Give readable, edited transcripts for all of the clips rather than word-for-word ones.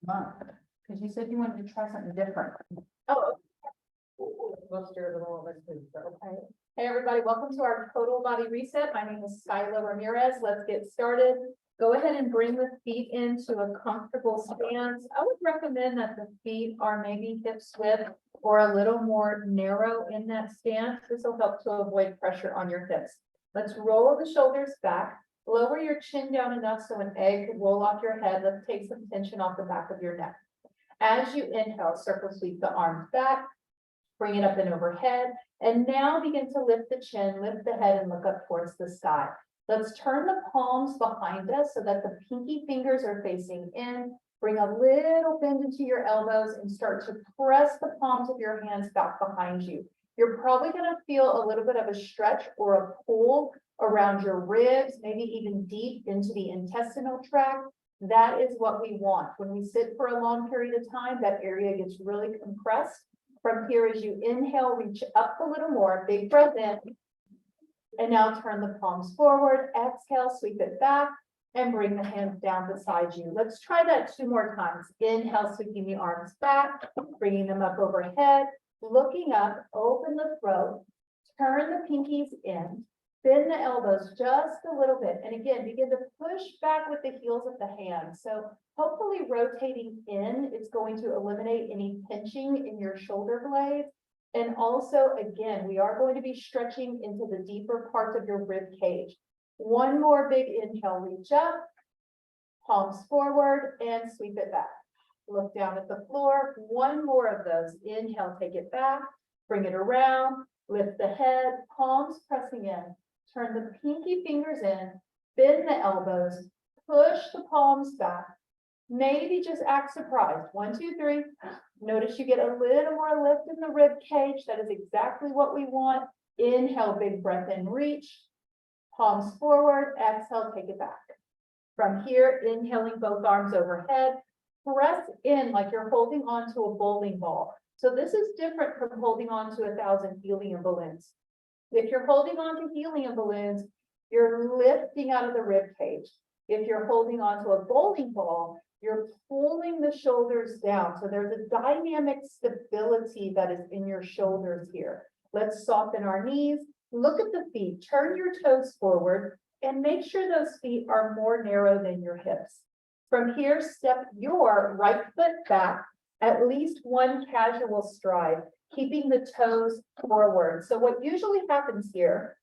month? Because you said you wanted to try something different. Oh. Most of the little bit, okay. Hey, everybody, welcome to our total body reset. My name is Skyla Ramirez. Let's get started. Go ahead and bring the feet into a comfortable stance. I would recommend that the feet are maybe hips width or a little more narrow in that stance. This will help to avoid pressure on your hips. Let's roll the shoulders back. Lower your chin down enough so an egg could roll off your head. Let's take some tension off the back of your neck. As you inhale, circle sweep the arms back. Bring it up and overhead, and now begin to lift the chin, lift the head, and look up towards the sky. Let's turn the palms behind us so that the pinky fingers are facing in. Bring a little bend into your elbows and start to press the palms of your hands back behind you. You're probably going to feel a little bit of a stretch or a pull around your ribs, maybe even deep into the intestinal tract. That is what we want. When we sit for a long period of time, that area gets really compressed. From here, as you inhale, reach up a little more, big breath in. And now turn the palms forward, exhale, sweep it back, and bring the hands down beside you. Let's try that 2 more times. Inhale, sweeping the arms back, bringing them up overhead, looking up, open the throat, turn the pinkies in, bend the elbows just a little bit. And again, begin to push back with the heels of the hands. So hopefully rotating in is going to eliminate any pinching in your shoulder blades. And also, again, we are going to be stretching into the deeper parts of your rib cage. 1 more big inhale, reach up, palms forward, and sweep it back. Look down at the floor. 1 more of those. Inhale, take it back, bring it around, lift the head, palms pressing in. Turn the pinky fingers in, bend the elbows, push the palms back. Maybe just act surprised. 1, 2, 3. Notice you get a little more lift in the rib cage. That is exactly what we want. Inhale, big breath in, reach. Palms forward, exhale, take it back. From here, inhaling both arms overhead. Press in like you're holding on to a bowling ball. So this is different from holding on to 1,000 helium balloons. If you're holding on to helium balloons, you're lifting out of the rib cage. If you're holding on to a bowling ball, you're pulling the shoulders down. So there's a dynamic stability that is in your shoulders here. Let's soften our knees. Look at the feet. Turn your toes forward and make sure those feet are more narrow than your hips. From here, step your right foot back at least 1 casual stride, keeping the toes forward. So what usually happens here,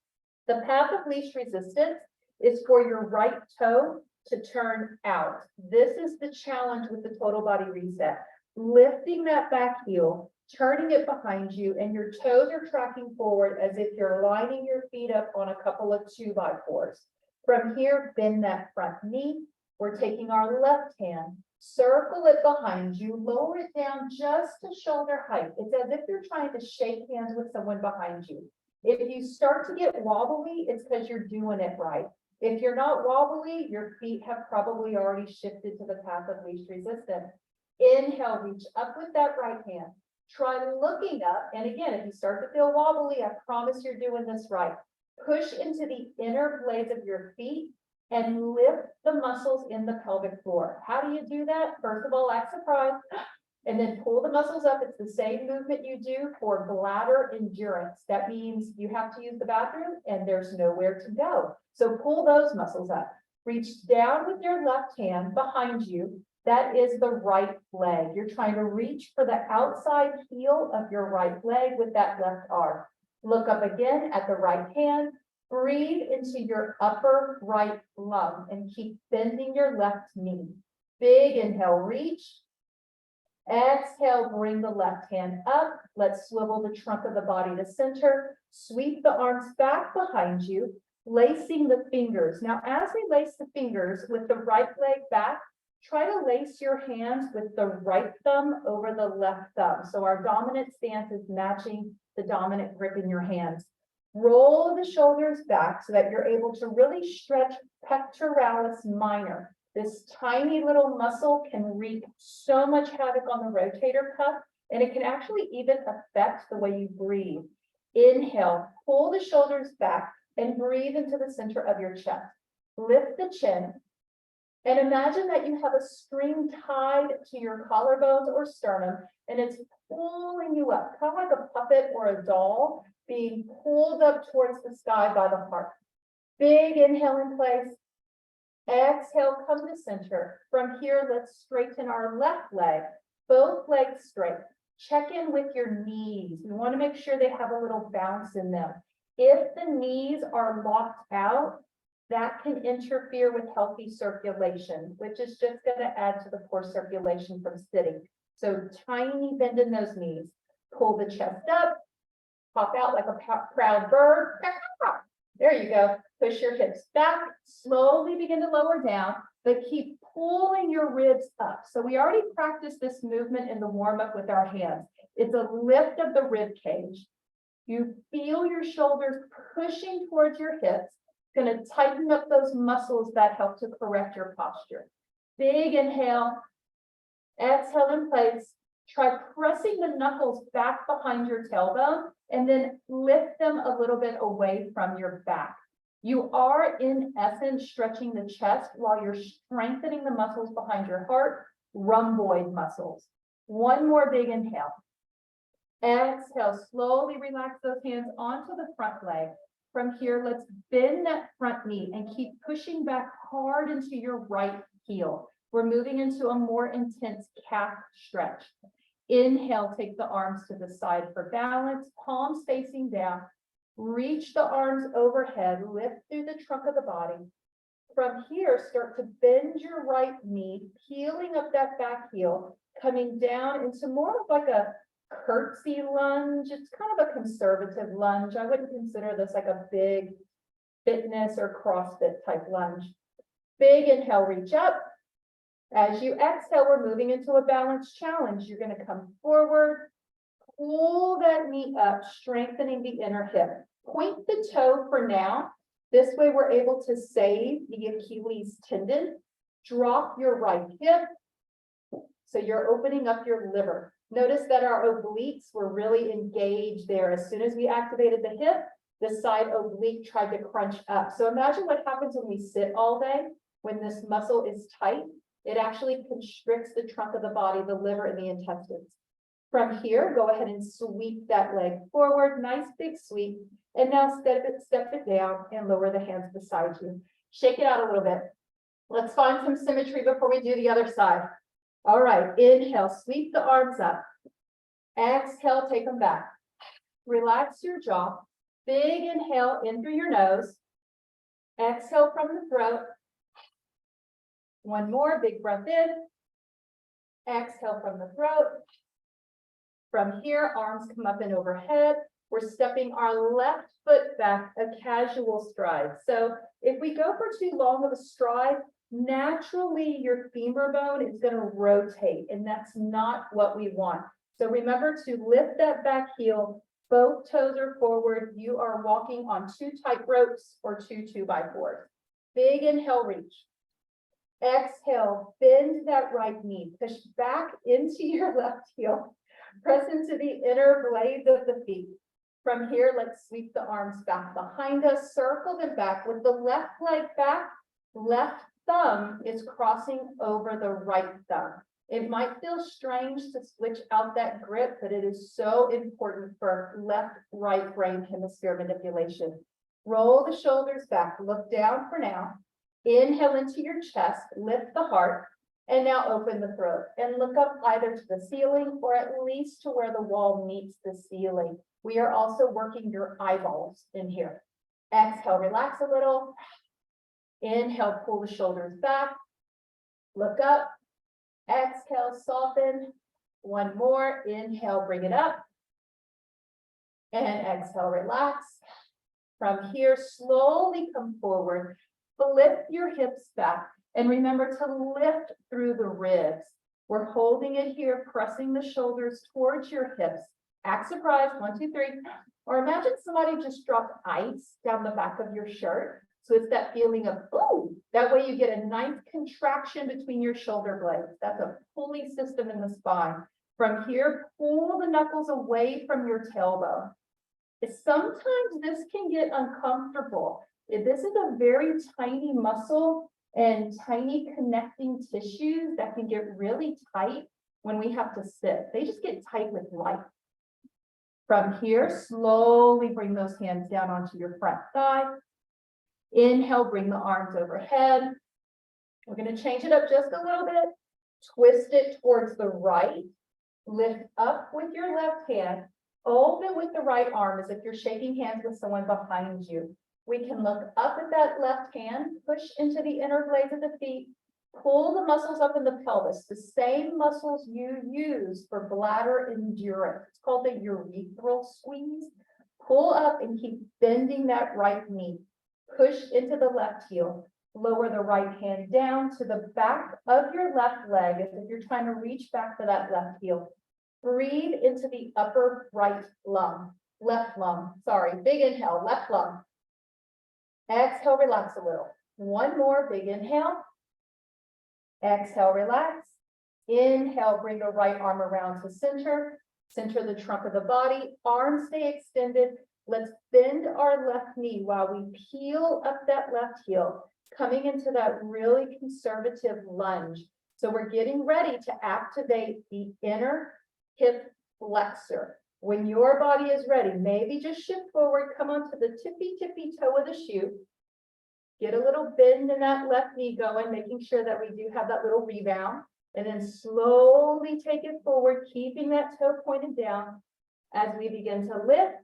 the path of least resistance is for your right toe to turn out. This is the challenge with the total body reset. Lifting that back heel, turning it behind you, and your toes are tracking forward as if you're lining your feet up on a couple of 2x4s. From here, bend that front knee. We're taking our left hand, circle it behind you, lower it down just to shoulder height. It's as if you're trying to shake hands with someone behind you. If you start to get wobbly, it's because you're doing it right. If you're not wobbly, your feet have probably already shifted to the path of least resistance. Inhale, reach up with that right hand. Try looking up. And again, if you start to feel wobbly, I promise you're doing this right. Push into the inner blades of your feet and lift the muscles in the pelvic floor. How do you do that? First of all, act surprised, and then pull the muscles up. It's the same movement you do for bladder endurance. That means you have to use the bathroom and there's nowhere to go. So pull those muscles up. Reach down with your left hand behind you. That is the right leg. You're trying to reach for the outside heel of your right leg with that left arm. Look up again at the right hand. Breathe into your upper right lung and keep bending your left knee. Big inhale, reach. Exhale, bring the left hand up. Let's swivel the trunk of the body to center. Sweep the arms back behind you, lacing the fingers. Now, as we lace the fingers with the right leg back, try to lace your hands with the right thumb over the left thumb. So our dominant stance is matching the dominant grip in your hands. Roll the shoulders back so that you're able to really stretch pectoralis minor. This tiny little muscle can wreak so much havoc on the rotator cuff, and it can actually even affect the way you breathe. Inhale, pull the shoulders back and breathe into the center of your chest. Lift the chin And imagine that you have a string tied to your collarbones or sternum, and it's pulling you up, kind of like a puppet or a doll being pulled up towards the sky by the heart. Big inhale in place. Exhale, come to center. From here, let's straighten our left leg, both legs straight. Check in with your knees. We want to make sure they have a little bounce in them. If the knees are locked out, that can interfere with healthy circulation, which is just going to add to the poor circulation from sitting. So tiny bend in those knees. Pull the chest up, pop out like a proud bird. There you go. Push your hips back, slowly begin to lower down, but keep pulling your ribs up. So we already practiced this movement in the warm-up with our hands. It's a lift of the rib cage. You feel your shoulders pushing towards your hips. Going to tighten up those muscles that help to correct your posture. Big inhale, exhale in place. Try pressing the knuckles back behind your tailbone and then lift them a little bit away from your back. You are, in essence, stretching the chest while you're strengthening the muscles behind your heart, rhomboid muscles. One more big inhale. Exhale, slowly relax those hands onto the front leg. From here, let's bend that front knee and keep pushing back hard into your right heel. We're moving into a more intense calf stretch. Inhale, take the arms to the side for balance, palms facing down. Reach the arms overhead, lift through the trunk of the body. From here, start to bend your right knee, peeling up that back heel, coming down into more of like a curtsy lunge. It's kind of a conservative lunge. I wouldn't consider this like a big fitness or CrossFit type lunge. Big inhale, reach up. As you exhale, we're moving into a balanced challenge. You're going to come forward, pull that knee up, strengthening the inner hip. Point the toe for now. This way we're able to save the Achilles tendon. Drop your right hip. So you're opening up your liver. Notice that our obliques were really engaged there. As soon as we activated the hip, the side oblique tried to crunch up. So imagine what happens when we sit all day. When this muscle is tight, it actually constricts the trunk of the body, the liver, and the intestines. From here, go ahead and sweep that leg forward. Nice big sweep. And now step it down and lower the hands beside you. Shake it out a little bit. Let's find some symmetry before we do the other side. All right, inhale, sweep the arms up. Exhale, take them back. Relax your jaw. Big inhale in through your nose. Exhale from the throat. One more, big breath in. Exhale from the throat. From here, arms come up and overhead. We're stepping our left foot back, a casual stride. So if we go for too long of a stride, naturally your femur bone is going to rotate, and that's not what we want. So remember to lift that back heel. Both toes are forward. You are walking on 2 tight ropes or 2 2x4s. Big inhale, reach. Exhale, bend that right knee. Push back into your left heel. Press into the inner blades of the feet. From here, let's sweep the arms back behind us, circle them back with the left leg back. Left thumb is crossing over the right thumb. It might feel strange to switch out that grip, but it is so important for left-right brain hemisphere manipulation. Roll the shoulders back, look down for now. Inhale into your chest, lift the heart, and now open the throat and look up either to the ceiling or at least to where the wall meets the ceiling. We are also working your eyeballs in here. Exhale, relax a little. Inhale, pull the shoulders back. Look up. Exhale, soften. One more. Inhale, bring it up. And exhale, relax. From here, slowly come forward. Flip your hips back. And remember to lift through the ribs. We're holding it here, pressing the shoulders towards your hips. Act surprised, 1, 2, 3. Or imagine somebody just dropped ice down the back of your shirt. So it's that feeling of, ooh, that way you get a nice contraction between your shoulder blades. That's a pulley system in the spine. From here, pull the knuckles away from your tailbone. Sometimes this can get uncomfortable. This is a very tiny muscle, and tiny connecting tissues that can get really tight when we have to sit. They just get tight with life. From here, slowly bring those hands down onto your front thigh. Inhale, bring the arms overhead. We're going to change it up just a little bit. Twist it towards the right. Lift up with your left hand. Open with the right arm as if you're shaking hands with someone behind you. We can look up at that left hand, push into the inner blades of the feet, pull the muscles up in the pelvis, the same muscles you use for bladder endurance. It's called the urethral squeeze. Pull up and keep bending that right knee. Push into the left heel. Lower the right hand down to the back of your left leg as if you're trying to reach back for that left heel. Breathe into the upper right lung, left lung, sorry, big inhale, left lung. Exhale, relax a little. One more, big inhale. Exhale, relax. Inhale, bring the right arm around to center. Center the trunk of the body, arms stay extended. Let's bend our left knee while we peel up that left heel, coming into that really conservative lunge. So we're getting ready to activate the inner hip flexor. When your body is ready, maybe just shift forward, come onto the tippy toe of the shoe. Get a little bend in that left knee going, making sure that we do have that little rebound. And then slowly take it forward, keeping that toe pointed down as we begin to lift.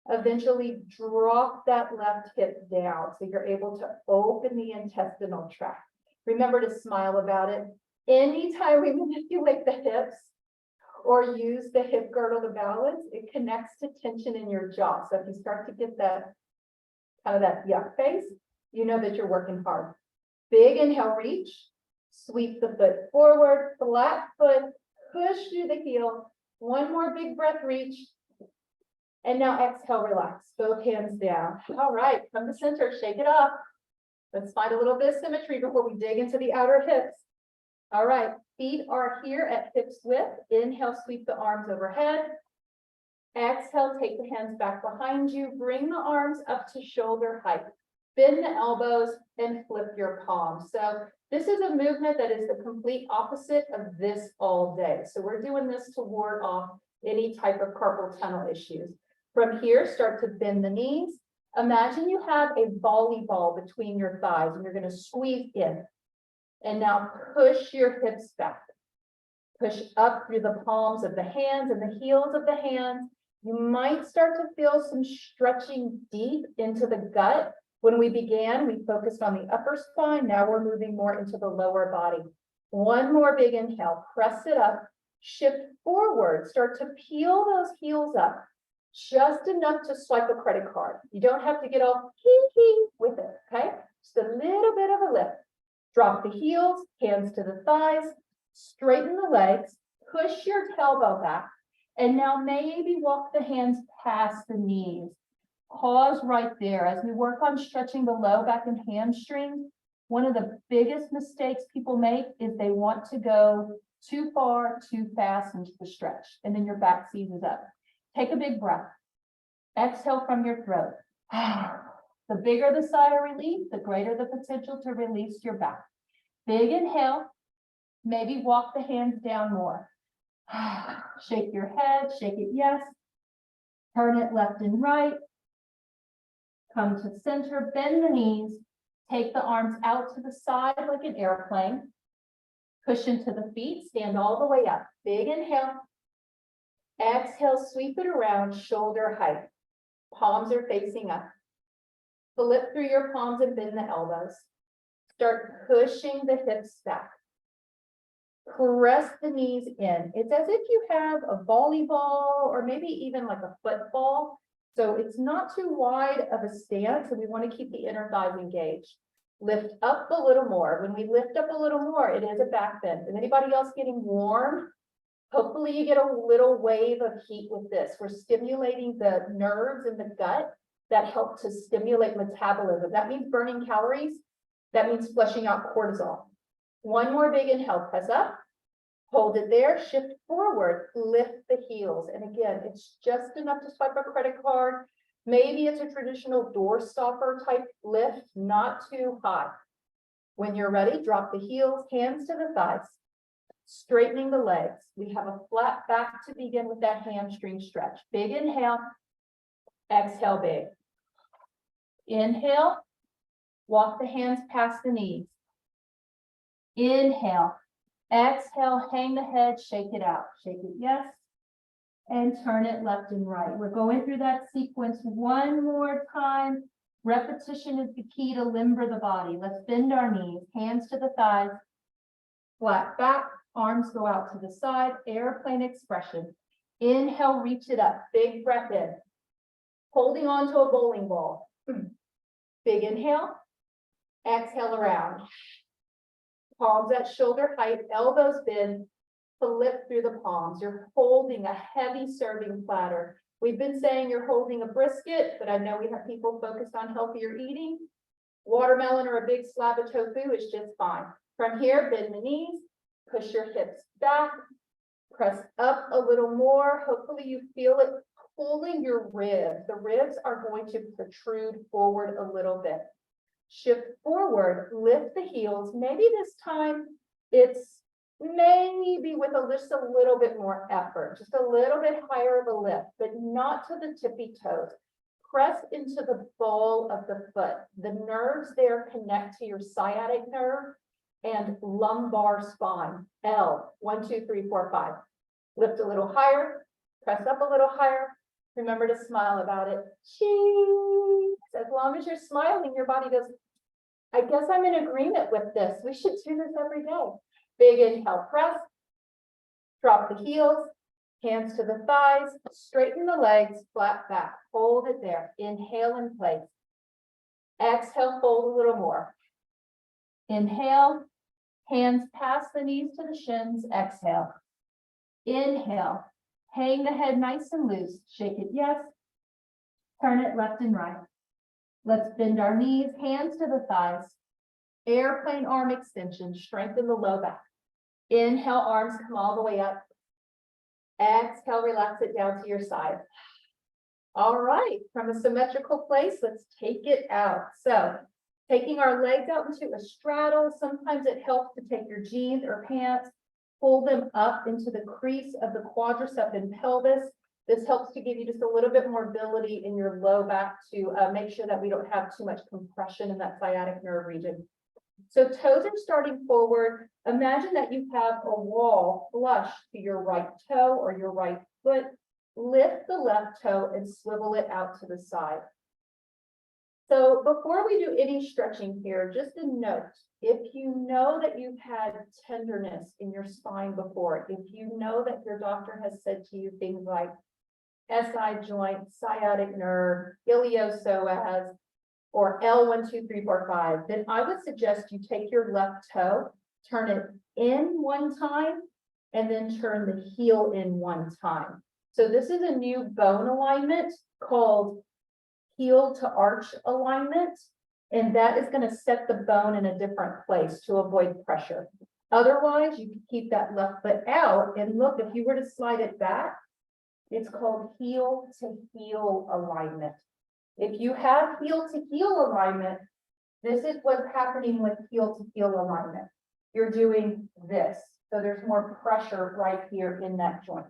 Eventually drop that left hip down so you're able to open the intestinal tract. Remember to smile about it. Anytime we manipulate the hips or use the hip girdle to balance, it connects to tension in your jaw. So if you start to get that kind of that yuck face, you know that you're working hard. Big inhale, reach, sweep the foot forward, flat foot, push through the heel. One more big breath, reach. And now exhale, relax, both hands down. All right, from the center, shake it off. Let's find a little bit of symmetry before we dig into the outer hips. All right, feet are here at hips width. Inhale, sweep the arms overhead. Exhale, take the hands back behind you. Bring the arms up to shoulder height. Bend the elbows and flip your palms. So this is a movement that is the complete opposite of this all day. So we're doing this to ward off any type of carpal tunnel issues. From here, start to bend the knees. Imagine you have a volleyball between your thighs and you're going to squeeze in. And now push your hips back. Push up through the palms of the hands and the heels of the hands. You might start to feel some stretching deep into the gut. When we began, we focused on the upper spine. Now we're moving more into the lower body. One more big inhale. Press it up. Shift forward. Start to peel those heels up. Just enough to swipe a credit card. You don't have to get all hee with it, okay? Just a little bit of a lift. Drop the heels, hands to the thighs, straighten the legs, push your tailbone back, and now maybe walk the hands past the knees. Pause right there. As we work on stretching the low back and hamstrings, one of the biggest mistakes people make is they want to go too far, too fast into the stretch, and then your back seizes up. Take a big breath. Exhale from your throat. The bigger the sigh of relief, the greater the potential to release your back. Big inhale. Maybe walk the hands down more. Shake your head, shake it yes. Turn it left and right. Come to center, bend the knees. Take the arms out to the side like an airplane. Push into the feet, stand all the way up. Big inhale. Exhale, sweep it around, shoulder height. Palms are facing up. Flip through your palms and bend the elbows. Start pushing the hips back. Press the knees in. It's as if you have a volleyball or maybe even like a football. So it's not too wide of a stance, and we want to keep the inner thighs engaged. Lift up a little more. When we lift up a little more, it is a back bend. Is anybody else getting warm? Hopefully you get a little wave of heat with this. We're stimulating the nerves in the gut that help to stimulate metabolism. That means burning calories. That means flushing out cortisol. One more big inhale, press up, hold it there, shift forward, lift the heels. And again, it's just enough to swipe a credit card. Maybe it's a traditional door stopper type lift, not too high. When you're ready, drop the heels, hands to the thighs, straightening the legs. We have a flat back to begin with that hamstring stretch. Big inhale, exhale big. Inhale, walk the hands past the knees. Inhale, exhale, hang the head, shake it out. Shake it, yes. And turn it left and right. We're going through that sequence one more time. Repetition is the key to limber the body. Let's bend our knees, hands to the thighs, flat back, arms go out to the side, airplane expression. Inhale, reach it up, big breath in. Holding on to a bowling ball. Big inhale, exhale around. Palms at shoulder height, elbows bend, flip through the palms. You're holding a heavy serving platter. We've been saying you're holding a brisket, but I know we have people focused on healthier eating. Watermelon or a big slab of tofu is just fine. From here, bend the knees, push your hips back, press up a little more. Hopefully you feel it pulling your ribs. The ribs are going to protrude forward a little bit. Shift forward, lift the heels. Maybe this time it's maybe with just a little bit more effort, just a little bit higher of a lift, but not to the tippy toes. Press into the ball of the foot. The nerves there connect to your sciatic nerve and lumbar spine. L, 1, 2, 3, 4, 5. Lift a little higher, press up a little higher. Remember to smile about it. Cheese. As long as you're smiling, your body goes, I guess I'm in agreement with this. We should do this every day. Big inhale, press. Drop the heels, hands to the thighs, straighten the legs, flat back. Hold it there. Inhale in place. Exhale, fold a little more. Inhale, hands past the knees to the shins. Exhale. Inhale, hang the head nice and loose. Shake it, yes. Turn it left and right. Let's bend our knees, hands to the thighs. Airplane arm extension, strengthen the low back. Inhale, arms come all the way up. Exhale, relax it down to your side. All right, from a symmetrical place, let's take it out. So, taking our legs out into a straddle. Sometimes it helps to take your jeans or pants, pull them up into the crease of the quadricep and pelvis. This helps to give you just a little bit more ability in your low back to make sure that we don't have too much compression in that sciatic nerve region. So toes are starting forward. Imagine that you have a wall flush to your right toe or your right foot. Lift the left toe and swivel it out to the side. So before we do any stretching here, just a note, if you know that you've had tenderness in your spine before, if you know that your doctor has said to you things like SI joint, sciatic nerve, iliopsoas, or L1, 2, 3, 4, 5, then I would suggest you take your left toe, turn it in one time, and then turn the heel in one time. So this is a new bone alignment called heel to arch alignment, and that is going to set the bone in a different place to avoid pressure. Otherwise, you can keep that left foot out, and look, if you were to slide it back, it's called heel to heel alignment. If you have heel to heel alignment, this is what's happening with heel to heel alignment. You're doing this. So there's more pressure right here in that joint.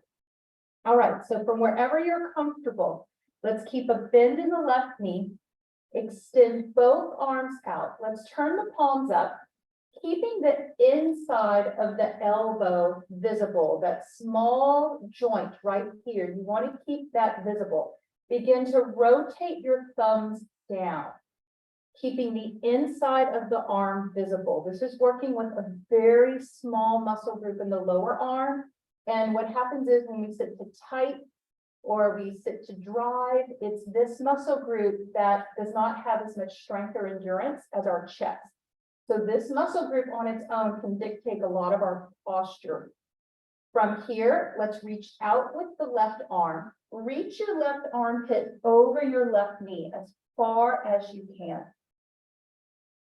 All right, so from wherever you're comfortable, let's keep a bend in the left knee. Extend both arms out. Let's turn the palms up, keeping the inside of the elbow visible, that small joint right here. You want to keep that visible. Begin to rotate your thumbs down, keeping the inside of the arm visible. This is working with a very small muscle group in the lower arm. And what happens is when we sit to tight or we sit to drive, it's this muscle group that does not have as much strength or endurance as our chest. So this muscle group on its own can dictate a lot of our posture. From here, let's reach out with the left arm. Reach your left armpit over your left knee as far as you can.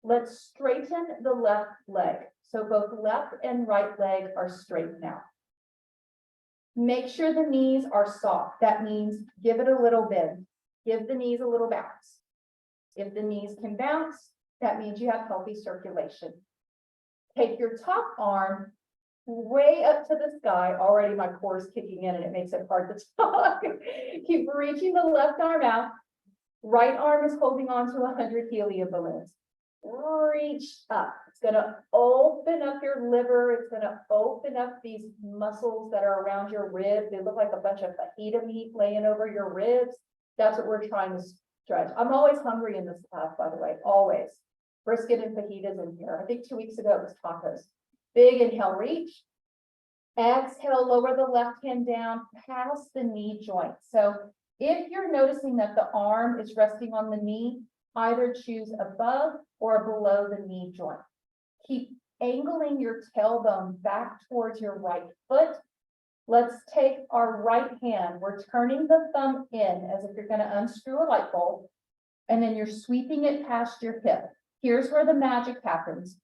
Let's straighten the left leg. So both left and right leg are straight now. Make sure the knees are soft. That means give it a little bend. Give the knees a little bounce. If the knees can bounce, that means you have healthy circulation. Take your top arm way up to the sky. Already my core is kicking in and it makes it hard to talk. Keep reaching the left arm out. Right arm is holding on to 100 helium balloons. Reach up. It's going to open up your liver. It's going to open up these muscles that are around your ribs. They look like a bunch of fajita meat laying over your ribs. That's what we're trying to stretch. I'm always hungry in this class, by the way, always. Brisket and fajitas in here. I think 2 weeks ago it was tacos. Big inhale, reach. Exhale, lower the left hand down past the knee joint. So if you're noticing that the arm is resting on the knee, either choose above or below the knee joint. Keep angling your tailbone back towards your right foot. Let's take our right hand. We're turning the thumb in as if you're going to unscrew a light bulb, and then you're sweeping it past your hip. Here's where the magic happens.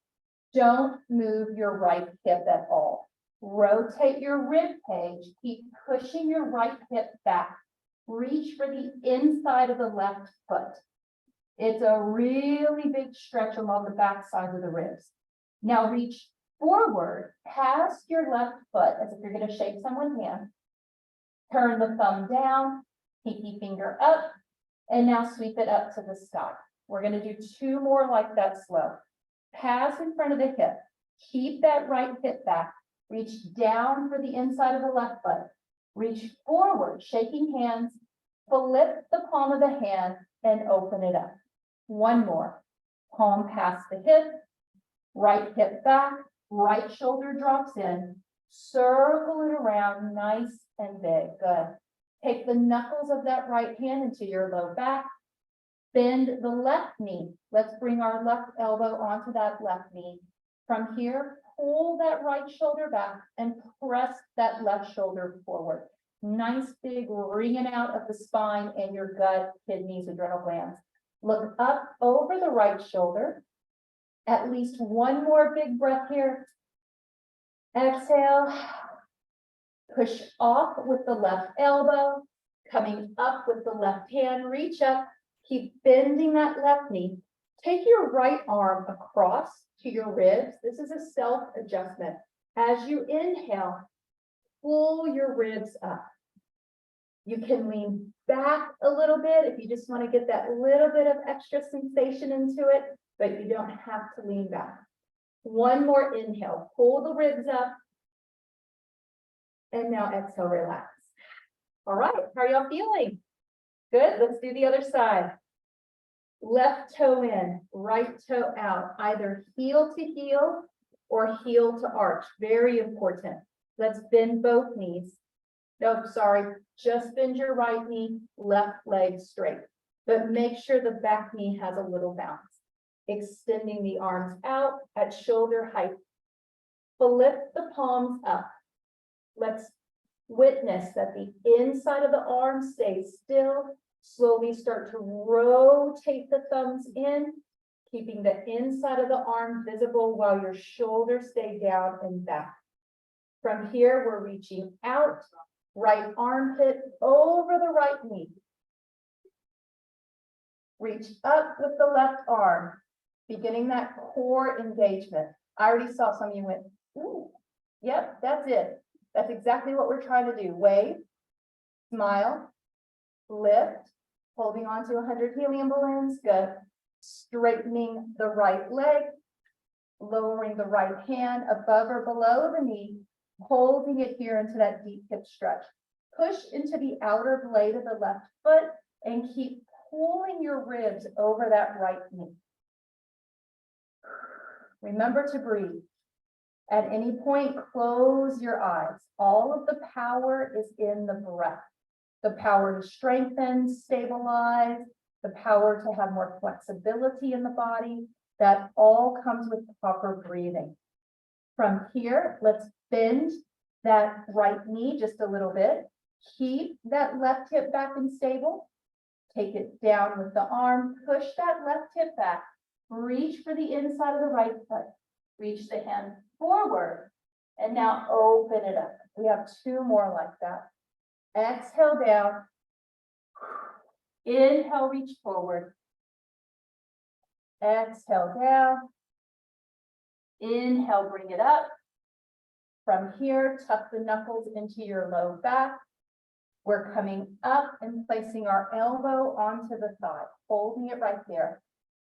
Don't move your right hip at all. Rotate your rib cage. Keep pushing your right hip back. Reach for the inside of the left foot. It's a really big stretch along the back side of the ribs. Now reach forward past your left foot as if you're going to shake someone's hand. Turn the thumb down, pinky finger up, and now sweep it up to the sky. We're going to do 2 more like that slow. Pass in front of the hip. Keep that right hip back. Reach down for the inside of the left foot. Reach forward, shaking hands. Flip the palm of the hand and open it up. 1 more. Palm past the hip. Right hip back. Right shoulder drops in. Circle it around nice and big. Good. Take the knuckles of that right hand into your low back. Bend the left knee. Let's bring our left elbow onto that left knee. From here, pull that right shoulder back and press that left shoulder forward. Nice big wringing out of the spine and your gut, kidneys, adrenal glands. Look up over the right shoulder. At least 1 more big breath here. Exhale. Push off with the left elbow. Coming up with the left hand. Reach up. Keep bending that left knee. Take your right arm across to your ribs. This is a self-adjustment. As you inhale, pull your ribs up. You can lean back a little bit if you just want to get that little bit of extra sensation into it, but you don't have to lean back. 1 more inhale, pull the ribs up. And now exhale, relax. All right, how are y'all feeling? Good, let's do the other side. Left toe in, right toe out, either heel to heel or heel to arch. Very important. Let's bend both knees. No, sorry, just bend your right knee, left leg straight. But make sure the back knee has a little bounce. Extending the arms out at shoulder height. Flip the palms up. Let's witness that the inside of the arm stays still. Slowly start to rotate the thumbs in, keeping the inside of the arm visible while your shoulders stay down and back. From here, we're reaching out, right armpit over the right knee. Reach up with the left arm, beginning that core engagement. I already saw some of you went, ooh, yep, that's it. That's exactly what we're trying to do. Wave, smile, lift, holding on to 100 helium balloons. Good. Straightening the right leg, lowering the right hand above or below the knee, holding it here into that deep hip stretch. Push into the outer blade of the left foot and keep pulling your ribs over that right knee. Remember to breathe. At any point, close your eyes. All of the power is in the breath. The power to strengthen, stabilize, the power to have more flexibility in the body. That all comes with proper breathing. From here, let's bend that right knee just a little bit. Keep that left hip back and stable. Take it down with the arm. Push that left hip back. Reach for the inside of the right foot. Reach the hand forward. And now open it up. We have 2 more like that. Exhale down. Inhale, reach forward. Exhale down. Inhale, bring it up. From here, tuck the knuckles into your low back. We're coming up and placing our elbow onto the thigh, holding it right there.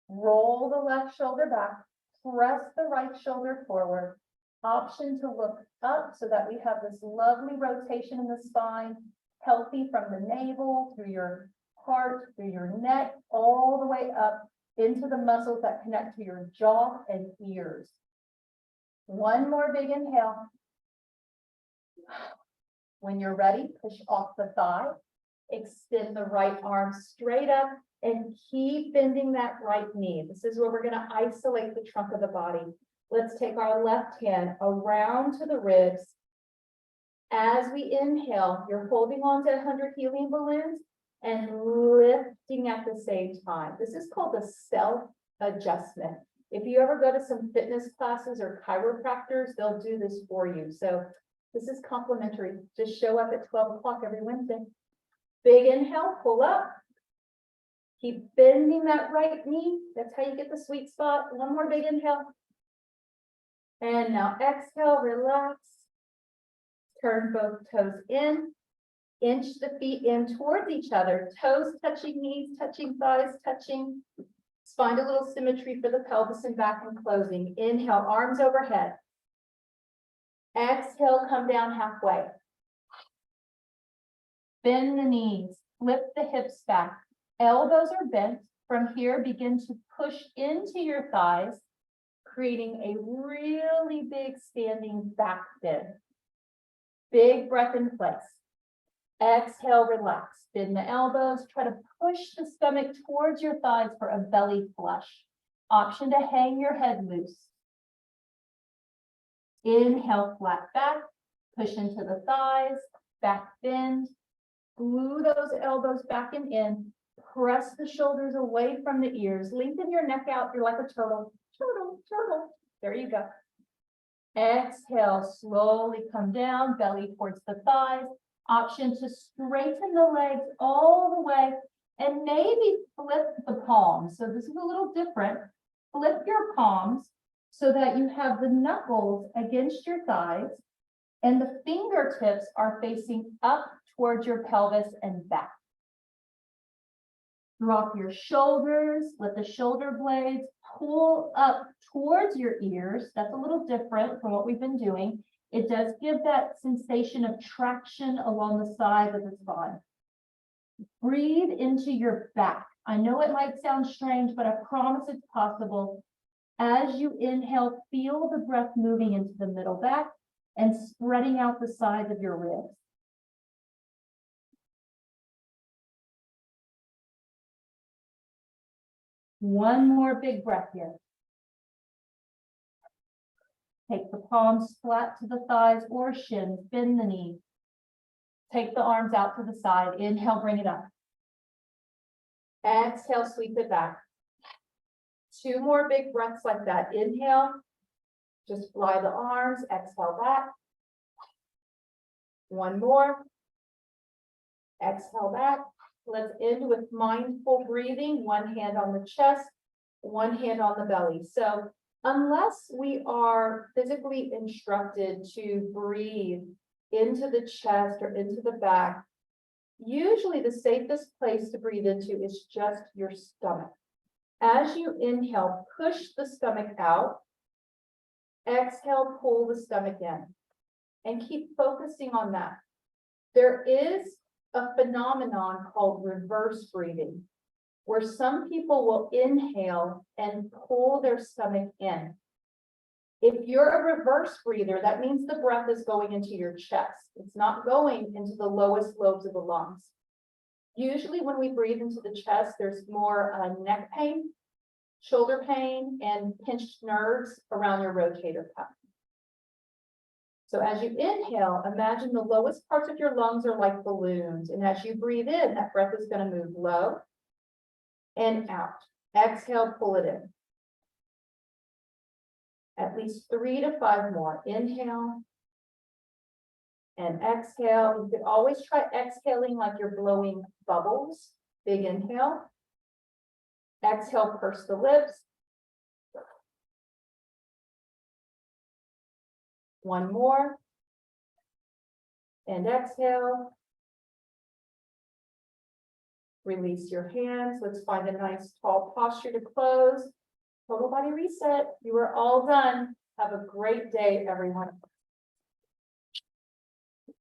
Roll the left shoulder back, press the right shoulder forward. Option to look up so that we have this lovely rotation in the spine, healthy from the navel, through your heart, through your neck, all the way up into the muscles that connect to your jaw and ears. One more big inhale. When you're ready, push off the thigh, extend the right arm straight up, and keep bending that right knee. This is where we're going to isolate the trunk of the body. Let's take our left hand around to the ribs. As we inhale, you're holding on to 100 helium balloons and lifting at the same time. This is called a self-adjustment. If you ever go to some fitness classes or chiropractors, they'll do this for you. So this is complimentary. Just show up at 12 o'clock every Wednesday. Big inhale, pull up. Keep bending that right knee. That's how you get the sweet spot. One more big inhale. And now exhale, relax. Turn both toes in. Inch the feet in towards each other. Toes touching knees, touching thighs, touching. Find a little symmetry for the pelvis and back and closing. Inhale, arms overhead. Exhale, come down halfway. Bend the knees, flip the hips back. Elbows are bent. From here, begin to push into your thighs, creating a really big standing back bend. Big breath in place. Exhale, relax. Bend the elbows. Try to push the stomach towards your thighs for a belly flush. Option to hang your head loose. Inhale, flat back. Push into the thighs. Back bend. Glue those elbows back and in. Press the shoulders away from the ears. Lengthen your neck out. You're like a turtle. Turtle, turtle. There you go. Exhale, slowly come down, belly towards the thighs. Option to straighten the legs all the way and maybe flip the palms. So this is a little different. Flip your palms so that you have the knuckles against your thighs and the fingertips are facing up towards your pelvis and back. Drop your shoulders, let the shoulder blades pull up towards your ears. That's a little different from what we've been doing. It does give that sensation of traction along the side of the spine. Breathe into your back. I know it might sound strange, but I promise it's possible. As you inhale, feel the breath moving into the middle back and spreading out the sides of your ribs. One more big breath here. Take the palms flat to the thighs or shins, bend the knees. Take the arms out to the side. Inhale, bring it up. Exhale, sweep it back. Two more big breaths like that. Inhale, just fly the arms, exhale back. One more. Exhale back. Let's end with mindful breathing. One hand on the chest, one hand on the belly. So unless we are physically instructed to breathe into the chest or into the back, usually the safest place to breathe into is just your stomach. As you inhale, push the stomach out. Exhale, pull the stomach in. And keep focusing on that. There is a phenomenon called reverse breathing, where some people will inhale and pull their stomach in. If you're a reverse breather, that means the breath is going into your chest. It's not going into the lowest lobes of the lungs. Usually when we breathe into the chest, there's more neck pain, shoulder pain, and pinched nerves around your rotator cuff. So as you inhale, imagine the lowest parts of your lungs are like balloons. And as you breathe in, that breath is going to move low and out. Exhale, pull it in. At least 3 to 5 more. Inhale and exhale. You could always try exhaling like you're blowing bubbles. Big inhale. Exhale, purse the lips. One more. And exhale. Release your hands. Let's find a nice tall posture to close. Total body reset. You are all done. Have a great day, everyone.